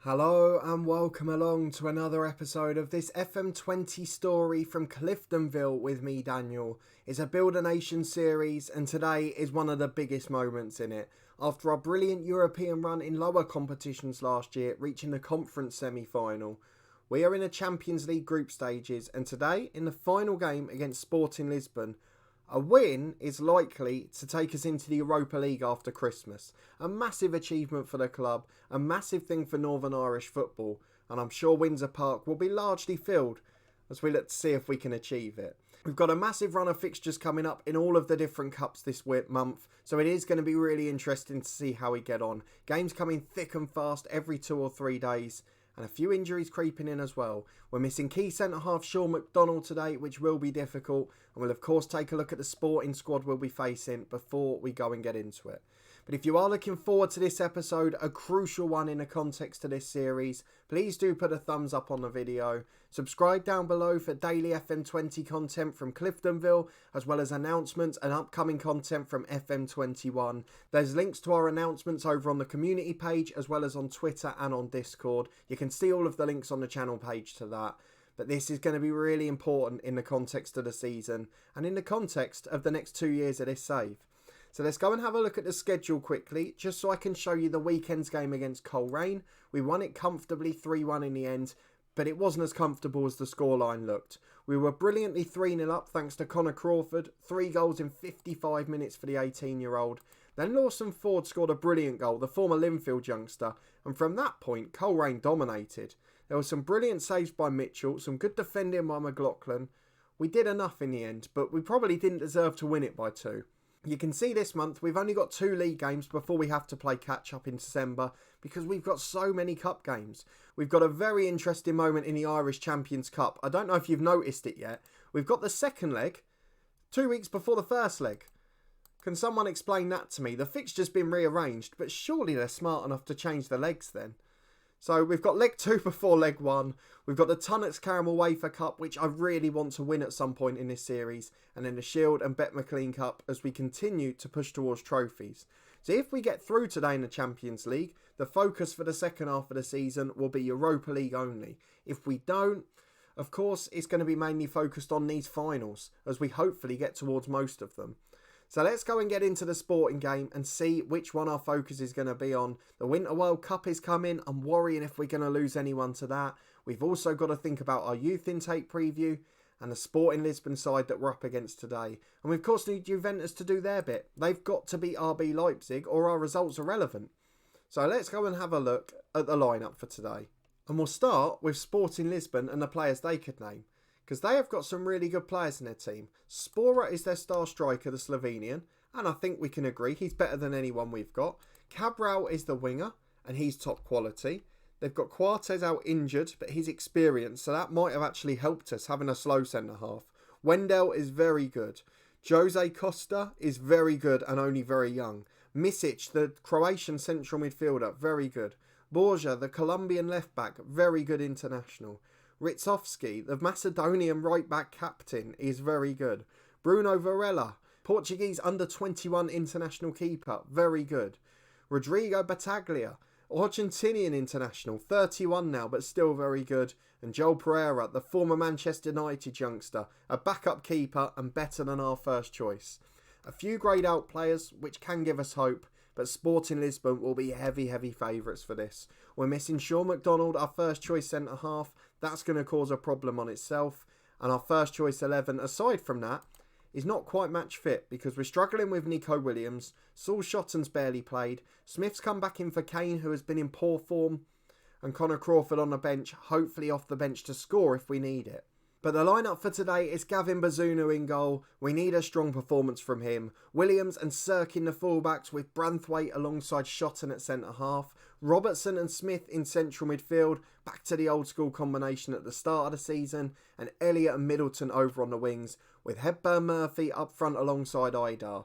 Hello and welcome along to another episode of this FM20 story from Cliftonville with me, Daniel. It's a Build a Nation series and today is one of the biggest moments in it. After our brilliant European run in lower competitions last year, reaching the conference semi-final, we are in the Champions League group stages and today, in the final game against Sporting Lisbon, a win is likely to take us into the Europa League after Christmas. A massive achievement for the club, a massive thing for Northern Irish football, and I'm sure Windsor Park will be largely filled as we look to see if we can achieve it. We've got a massive run of fixtures coming up in all of the different cups this month, so it is going to be really interesting to see how we get on. Games coming thick and fast every 2 or 3 days. And a few injuries creeping in as well. We're missing key centre-half Sean McDonald today, which will be difficult. And we'll of course take a look at the Sporting squad we'll be facing before we go and get into it. But if you are looking forward to this episode, a crucial one in the context of this series, please do put a thumbs up on the video. Subscribe down below for daily FM20 content from Cliftonville, as well as announcements and upcoming content from FM21. There's links to our announcements over on the community page, as well as on Twitter and on Discord. You can see all of the links on the channel page to that. But this is going to be really important in the context of the season, and in the context of the next 2 years of this save. So let's go and have a look at the schedule quickly, just so I can show you the weekend's game against Coleraine. We won it comfortably 3-1 in the end, but it wasn't as comfortable as the scoreline looked. We were brilliantly 3-0 up thanks to Connor Crawford, 3 goals in 55 minutes for the 18-year-old. Then Lawson Ford scored a brilliant goal, the former Linfield youngster, and from that point, Coleraine dominated. There were some brilliant saves by Mitchell, some good defending by McLaughlin. We did enough in the end, but we probably didn't deserve to win it by 2. You can see this month we've only got 2 league games before we have to play catch up in December because we've got so many cup games. We've got a very interesting moment in the Irish Champions Cup. I don't know if you've noticed it yet. We've got the second leg 2 weeks before the first leg. Can someone explain that to me? The fixture's been rearranged, but surely they're smart enough to change the legs then. So we've got leg 2 before leg 1. We've got the Tunnocks Caramel Wafer Cup, which I really want to win at some point in this series. And then the Shield and Bet McLean Cup as we continue to push towards trophies. So if we get through today in the Champions League, the focus for the second half of the season will be Europa League only. If we don't, of course, it's going to be mainly focused on these finals as we hopefully get towards most of them. So let's go and get into the Sporting game and see which one our focus is going to be on. The Winter World Cup is coming. I'm worrying if we're going to lose anyone to that. We've also got to think about our youth intake preview and the Sporting Lisbon side that we're up against today. And we of course need Juventus to do their bit. They've got to beat RB Leipzig or our results are relevant. So let's go and have a look at the lineup for today. And we'll start with Sporting Lisbon and the players they could name, because they have got some really good players in their team. Spora is their star striker, the Slovenian, and I think we can agree he's better than anyone we've got. Cabral is the winger, and he's top quality. They've got Quartes out injured, but he's experienced, so that might have actually helped us having a slow centre-half. Wendell is very good. Jose Costa is very good and only very young. Misic, the Croatian central midfielder, very good. Borja, the Colombian left-back, very good international. Ritzovsky, the Macedonian right-back captain, is very good. Bruno Varela, Portuguese under-21 international keeper, very good. Rodrigo Battaglia, Argentinian international, 31 now, but still very good. And Joel Pereira, the former Manchester United youngster, a backup keeper and better than our first choice. A few greyed-out players, which can give us hope, but Sporting Lisbon will be heavy favourites for this. We're missing Sean McDonald, our first choice centre-half. That's going to cause a problem on itself. And our first choice 11, aside from that, is not quite match fit because we're struggling with Nico Williams. Saul Shotton's barely played. Smith's come back in for Kane, who has been in poor form. And Connor Crawford on the bench, hopefully off the bench to score if we need it. But the lineup for today is Gavin Bazunu in goal. We need a strong performance from him. Williams and Sirkin the fullbacks with Branthwaite alongside Shotton at centre-half. Robertson and Smith in central midfield. Back to the old school combination at the start of the season. And Elliott and Middleton over on the wings with Hepburn Murphy up front alongside Idar.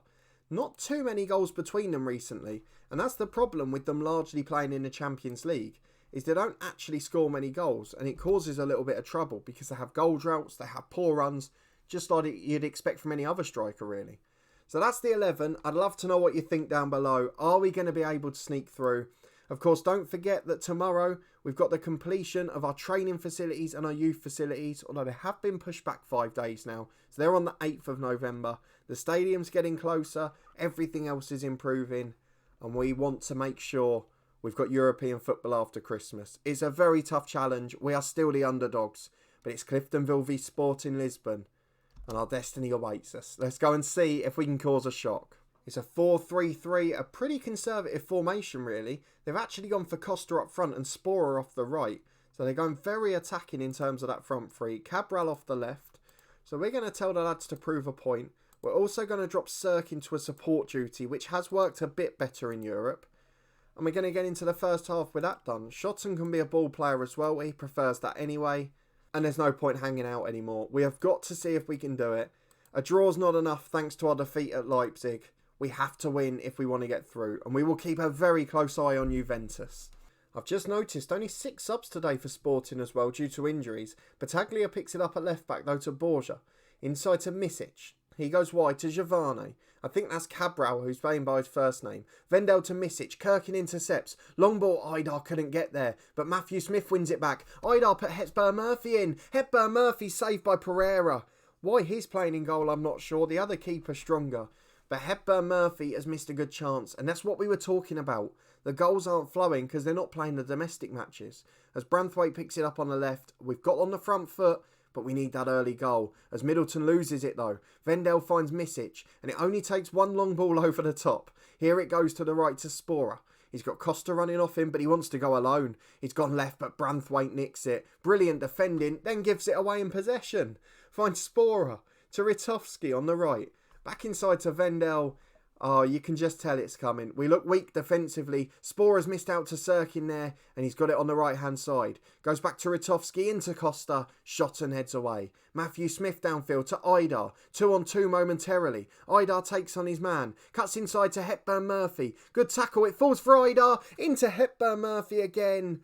Not too many goals between them recently. And that's the problem with them largely playing in the Champions League, is they don't actually score many goals, and it causes a little bit of trouble because they have goal droughts, they have poor runs, just like you'd expect from any other striker really. So that's the 11. I'd love to know what you think down below. Are we going to be able to sneak through? Of course, don't forget that tomorrow we've got the completion of our training facilities and our youth facilities, although they have been pushed back 5 days now. So they're on the 8th of November. The stadium's getting closer, everything else is improving, and we want to make sure we've got European football after Christmas. It's a very tough challenge. We are still the underdogs, but it's Cliftonville v Sporting Lisbon, and our destiny awaits us. Let's go and see if we can cause a shock. It's a 4-3-3, a pretty conservative formation really. They've actually gone for Costa up front and Sporer off the right. So they're going very attacking in terms of that front three. Cabral off the left. So we're going to tell the lads to prove a point. We're also going to drop Cirk into a support duty, which has worked a bit better in Europe. And we're going to get into the first half with that done. Schotten can be a ball player as well. He prefers that anyway. And there's no point hanging out anymore. We have got to see if we can do it. A draw's not enough thanks to our defeat at Leipzig. We have to win if we want to get through, and we will keep a very close eye on Juventus. I've just noticed only 6 subs today for Sporting as well due to injuries. Battaglia picks it up at left back though to Borja. Inside to Misic. He goes wide to Giovanni. I think that's Cabral who's playing by his first name. Vendel to Misic. Kirkin intercepts. Long ball, Aidar couldn't get there, but Matthew Smith wins it back. Aidar put Hepburn Murphy in. Hepburn Murphy saved by Pereira. Why he's playing in goal I'm not sure. The other keeper stronger. But Hepburn Murphy has missed a good chance, and that's what we were talking about. The goals aren't flowing because they're not playing the domestic matches. As Branthwaite picks it up on the left, we've got on the front foot, but we need that early goal. As Middleton loses it though, Vendel finds Misic, and it only takes one long ball over the top. Here it goes to the right to Sporer. He's got Costa running off him, but he wants to go alone. He's gone left, but Branthwaite nicks it. Brilliant defending, then gives it away in possession. Finds Sporer to Ritovsky on the right. Back inside to Vendel. Oh, you can just tell it's coming. We look weak defensively. Sporer's missed out to Cirk in there, and he's got it on the right-hand side. Goes back to Ritovsky, into Costa. Shot and heads away. Matthew Smith downfield to Aidar. 2-on-2 momentarily. Aidar takes on his man. Cuts inside to Hepburn Murphy. Good tackle. It falls for Aidar. Into Hepburn Murphy again.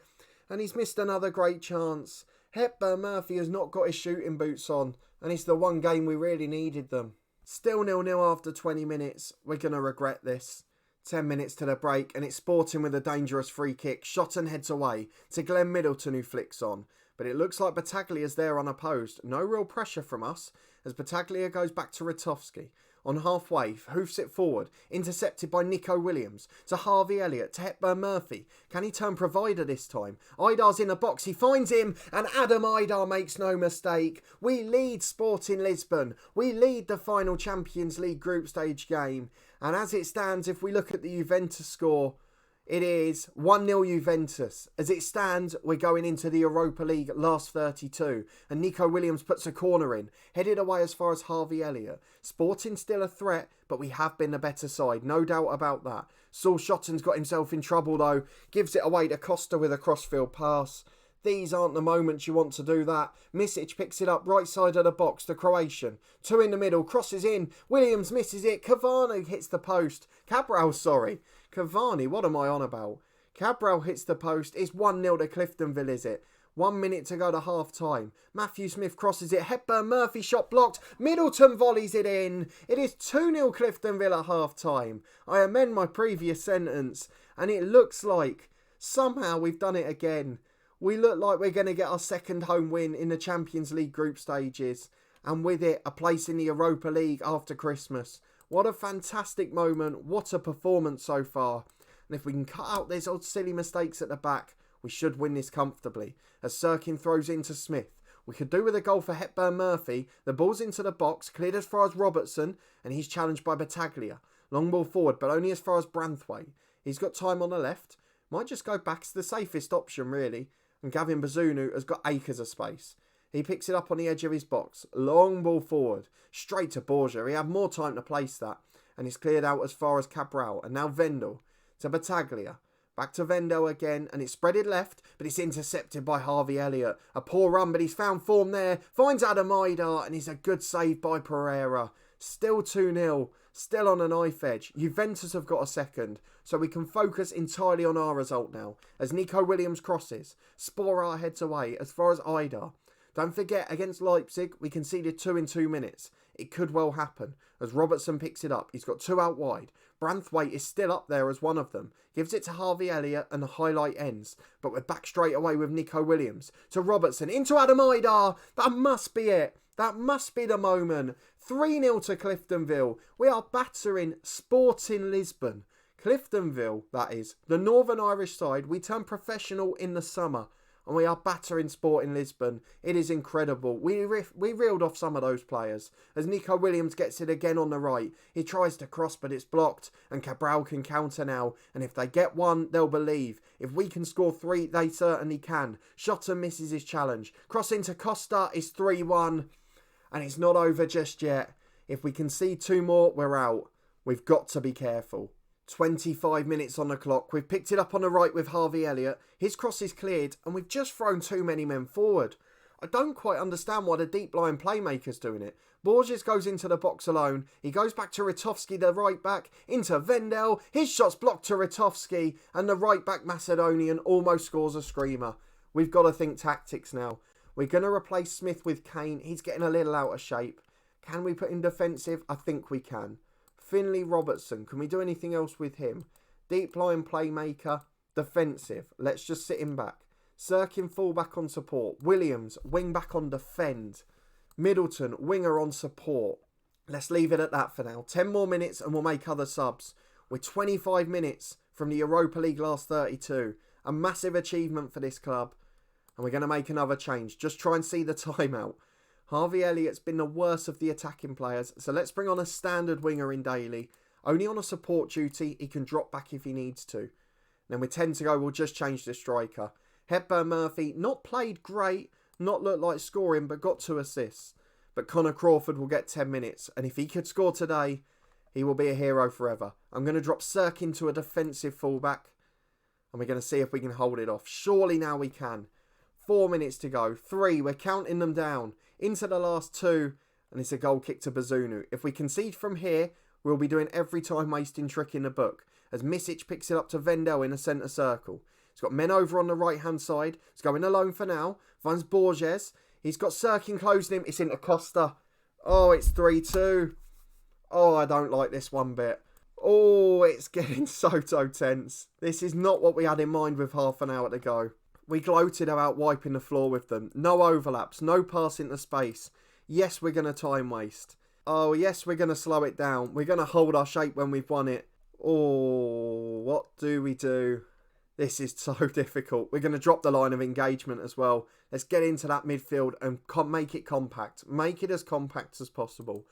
And he's missed another great chance. Hepburn Murphy has not got his shooting boots on, and it's the one game we really needed them. Still 0-0 after 20 minutes. We're going to regret this. 10 minutes to the break, and it's Sporting with a dangerous free kick. Shot and heads away to Glenn Middleton, who flicks on. But it looks like Battaglia's there unopposed. No real pressure from us as Battaglia goes back to Ritovsky. On halfway, hoofs it forward, intercepted by Nico Williams, to Harvey Elliott, to Hepburn Murphy. Can he turn provider this time? Aidar's in a box, he finds him, and Adam Aidar makes no mistake. We lead Sporting Lisbon. We lead the final Champions League group stage game. And as it stands, if we look at the Juventus score, it is 1-0 Juventus. As it stands, we're going into the Europa League last 32. And Nico Williams puts a corner in. Headed away as far as Harvey Elliott. Sporting still a threat, but we have been the better side. No doubt about that. Saul Schotten's got himself in trouble though. Gives it away to Costa with a crossfield pass. These aren't the moments you want to do that. Misic picks it up right side of the box, the Croatian. 2 in the middle, crosses in. Williams misses it. Cavani hits the post. Cavani, what am I on about? Cabral hits the post. It's 1-0 to Cliftonville, is it? 1 minute to go to half time. Matthew Smith crosses it. Hepburn Murphy shot blocked. Middleton volleys it in. It is 2-0 Cliftonville at half time. I amend my previous sentence, and it looks like somehow we've done it again. We look like we're going to get our second home win in the Champions League group stages, and with it, a place in the Europa League after Christmas. What a fantastic moment. What a performance so far. And if we can cut out these odd silly mistakes at the back, we should win this comfortably. As Sirkin throws into Smith. We could do with a goal for Hepburn Murphy. The ball's into the box, cleared as far as Robertson, and he's challenged by Battaglia. Long ball forward, but only as far as Branthwaite. He's got time on the left. Might just go back. It's the safest option, really. And Gavin Bazunu has got acres of space. He picks it up on the edge of his box. Long ball forward. Straight to Borja. He had more time to place that. And he's cleared out as far as Cabral. And now Vendel to Battaglia. Back to Vendel again. And it's spreaded left. But it's intercepted by Harvey Elliott. A poor run, but he's found form there. Finds Adam Aidar. And it's a good save by Pereira. Still 2-0. Still on a knife edge. Juventus have got a second. So we can focus entirely on our result now. As Nico Williams crosses. Sporar heads away as far as Aidar. Don't forget, against Leipzig, we conceded 2 in 2 minutes. It could well happen, as Robertson picks it up. He's got 2 out wide. Branthwaite is still up there as one of them. Gives it to Harvey Elliott and the highlight ends. But we're back straight away with Nico Williams. To Robertson, into Adam Aidar. That must be it. That must be the moment. 3-0 to Cliftonville. We are battering Sporting Lisbon. Cliftonville, that is. The Northern Irish side. We turned professional in the summer. And we are battering Sporting Lisbon. It is incredible. We reeled off some of those players. As Nico Williams gets it again on the right. He tries to cross, but it's blocked. And Cabral can counter now. And if they get one, they'll believe. If we can score 3, they certainly can. Shota misses his challenge. Cross into Costa is 3-1. And it's not over just yet. If we concede 2 more, we're out. We've got to be careful. 25 minutes on the clock. We've picked it up on the right with Harvey Elliott. His cross is cleared and we've just thrown too many men forward. I don't quite understand why the deep line playmaker's doing it. Borges goes into the box alone. He goes back to Ritovski, the right back, into Vendel. His shot's blocked to Ritovski and the right back Macedonian almost scores a screamer. We've got to think tactics now. We're going to replace Smith with Kane. He's getting a little out of shape. Can we put him defensive? I think we can. Finley Robertson, can we do anything else with him? Deep line playmaker, defensive. Let's just sit him back. Sirkin fullback on support. Williams, wing back on defend. Middleton, winger on support. Let's leave it at that for now. 10 more minutes and we'll make other subs. We're 25 minutes from the Europa League last 32. A massive achievement for this club. And we're going to make another change. Just try and see the timeout. Harvey Elliott's been the worst of the attacking players, so let's bring on a standard winger in Daly. Only on a support duty, he can drop back if he needs to. Then with 10 to go, we'll just change the striker. Hepburn Murphy, not played great, not looked like scoring, but got 2 assists. But Connor Crawford will get 10 minutes, and if he could score today, he will be a hero forever. I'm going to drop Sirkin to a defensive fullback, and we're going to see if we can hold it off. Surely now we can. 4 minutes to go. 3, we're counting them down. Into the last 2, and it's a goal kick to Bazunu. If we concede from here, we'll be doing every time wasting trick in the book. As Misic picks it up to Vendel in the centre circle. He's got men over on the right-hand side. He's going alone for now. Finds Borges. He's got Sirkin closing him. It's into Costa. Oh, it's 3-2. Oh, I don't like this one bit. Oh, it's getting so tense. This is not what we had in mind with half an hour to go. We gloated about wiping the floor with them. No overlaps, no pass into space. Yes, we're going to time waste. Oh, yes, we're going to slow it down. We're going to hold our shape when we've won it. Oh, what do we do? This is so difficult. We're going to drop the line of engagement as well. Let's get into that midfield and make it compact. Make it as compact as possible.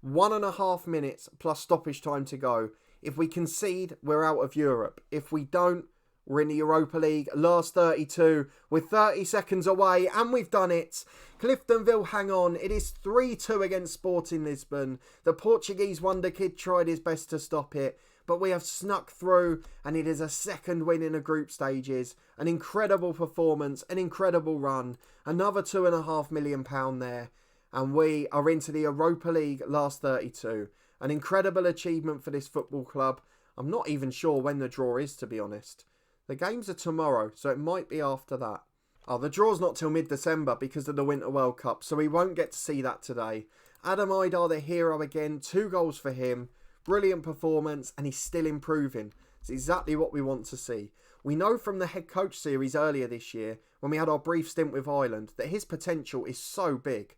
1.5 minutes plus stoppage time to go. If we concede, we're out of Europe. If we don't, we're in the Europa League, last 32. We're 30 seconds away, and we've done it. Cliftonville hang on. It is 3-2 against Sporting Lisbon. The Portuguese wonder kid tried his best to stop it, but we have snuck through, and it is a second win in the group stages. An incredible performance, an incredible run. Another £2.5 million there, and we are into the Europa League last 32. An incredible achievement for this football club. I'm not even sure when the draw is, to be honest. The games are tomorrow, so it might be after that. Oh, the draw's not till mid-December because of the Winter World Cup, so we won't get to see that today. Adam Aidar, the hero again, 2 goals for him. Brilliant performance, and he's still improving. It's exactly what we want to see. We know from the head coach series earlier this year, when we had our brief stint with Ireland, that his potential is so big.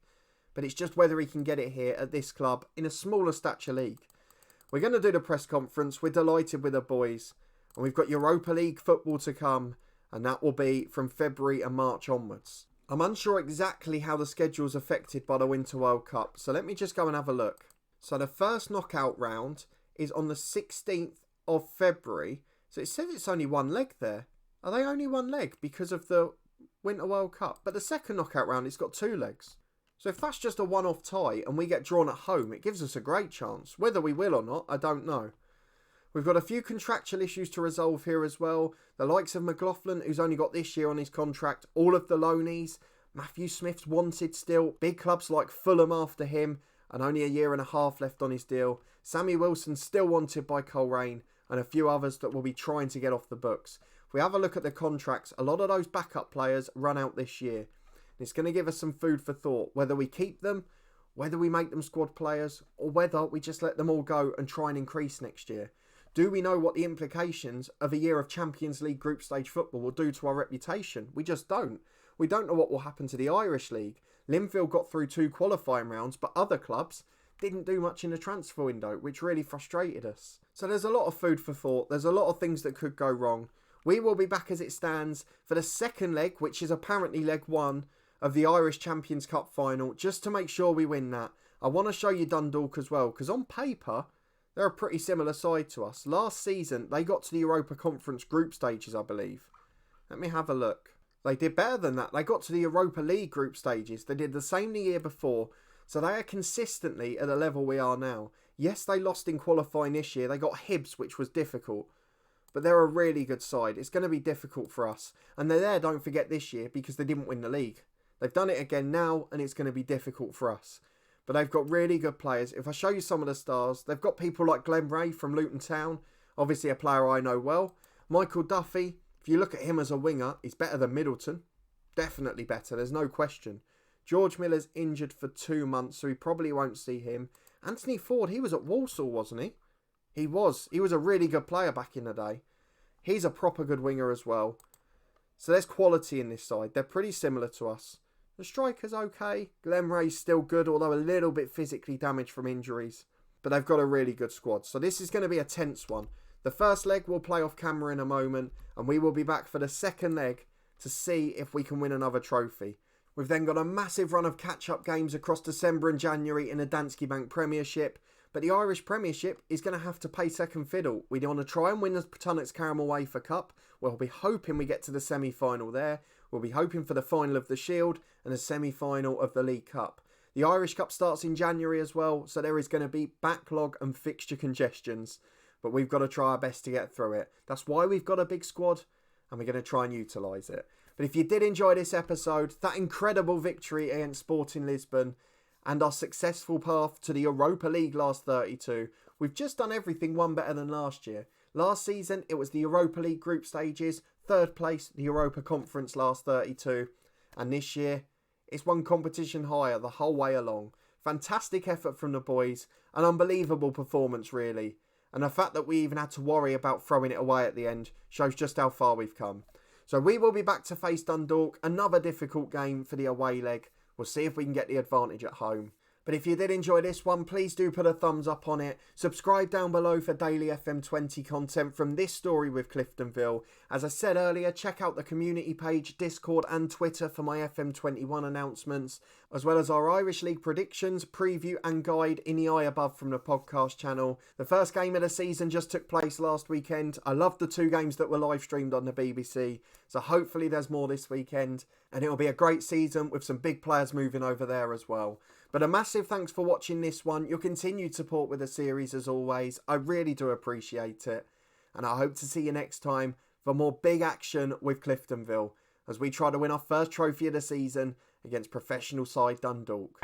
But it's just whether he can get it here at this club in a smaller stature league. We're going to do the press conference. We're delighted with the boys. And we've got Europa League football to come, and that will be from February and March onwards. I'm unsure exactly how the schedule is affected by the Winter World Cup, so let me just go and have a look. So the first knockout round is on the 16th of February. So it says it's only 1 leg there. Are they only 1 leg because of the Winter World Cup? But the second knockout round, it's got 2 legs. So if that's just a one-off tie and we get drawn at home, it gives us a great chance. Whether we will or not, I don't know. We've got a few contractual issues to resolve here as well. The likes of McLaughlin, who's only got this year on his contract. All of the loanies. Matthew Smith's wanted still. Big clubs like Fulham after him. And only 1.5 years left on his deal. Sammy Wilson still wanted by Coleraine. And a few others that will be trying to get off the books. If we have a look at the contracts, a lot of those backup players run out this year. It's going to give us some food for thought, whether we keep them, whether we make them squad players, or whether we just let them all go and try and increase next year. Do we know what the implications of a year of Champions League group stage football will do to our reputation? We just don't. We don't know what will happen to the Irish League. Linfield got through 2 qualifying rounds, but other clubs didn't do much in the transfer window, which really frustrated us. So there's a lot of food for thought. There's a lot of things that could go wrong. We will be back as it stands for the second leg, which is apparently leg 1 of the Irish Champions Cup final, just to make sure we win that. I want to show you Dundalk as well, because on paper, they're a pretty similar side to us. Last season, they got to the Europa Conference group stages, I believe. Let me have a look. They did better than that. They got to the Europa League group stages. They did the same the year before. So they are consistently at the level we are now. Yes, they lost in qualifying this year. They got Hibs, which was difficult. But they're a really good side. It's going to be difficult for us. And they're there, don't forget, this year because they didn't win the league. They've done it again now, and it's going to be difficult for us. But they've got really good players. If I show you some of the stars, they've got people like Glenn Ray from Luton Town. Obviously a player I know well. Michael Duffy, if you look at him as a winger, he's better than Middleton. Definitely better, there's no question. George Miller's injured for 2 months, so we probably won't see him. Anthony Ford, he was at Walsall, wasn't he? He was a really good player back in the day. He's a proper good winger as well. So there's quality in this side. They're pretty similar to us. The striker's okay. Glenn Ray's still good, although a little bit physically damaged from injuries. But they've got a really good squad. So this is going to be a tense one. The first leg we'll play off camera in a moment, and we will be back for the second leg to see if we can win another trophy. We've then got a massive run of catch-up games across December and January in the Danske Bank Premiership. But the Irish Premiership is going to have to play second fiddle. We want to try and win the Tunnocks Caramel Wafer Cup. We'll be hoping we get to the semi-final there. We'll be hoping for the final of the Shield and the semi-final of the League Cup. The Irish Cup starts in January as well, so there is going to be backlog and fixture congestions. But we've got to try our best to get through it. That's why we've got a big squad, and we're going to try and utilise it. But if you did enjoy this episode, that incredible victory against Sporting Lisbon, and our successful path to the Europa League last 32, we've just done everything one better than last year. Last season, it was the Europa League group stages, third place, the Europa Conference last 32. And this year, it's one competition higher the whole way along. Fantastic effort from the boys, an unbelievable performance really. And the fact that we even had to worry about throwing it away at the end shows just how far we've come. So we will be back to face Dundalk, another difficult game for the away leg. We'll see if we can get the advantage at home. But if you did enjoy this one, please do put a thumbs up on it. Subscribe down below for daily FM20 content from this story with Cliftonville. As I said earlier, check out the community page, Discord and Twitter for my FM21 announcements, as well as our Irish League predictions, preview and guide in the eye above from the podcast channel. The first game of the season just took place last weekend. I loved the 2 games that were live streamed on the BBC, so hopefully there's more this weekend, and it'll be a great season with some big players moving over there as well. But a massive thanks for watching this one. Your continued support with the series as always. I really do appreciate it. And I hope to see you next time for more big action with Cliftonville as we try to win our first trophy of the season against professional side Dundalk.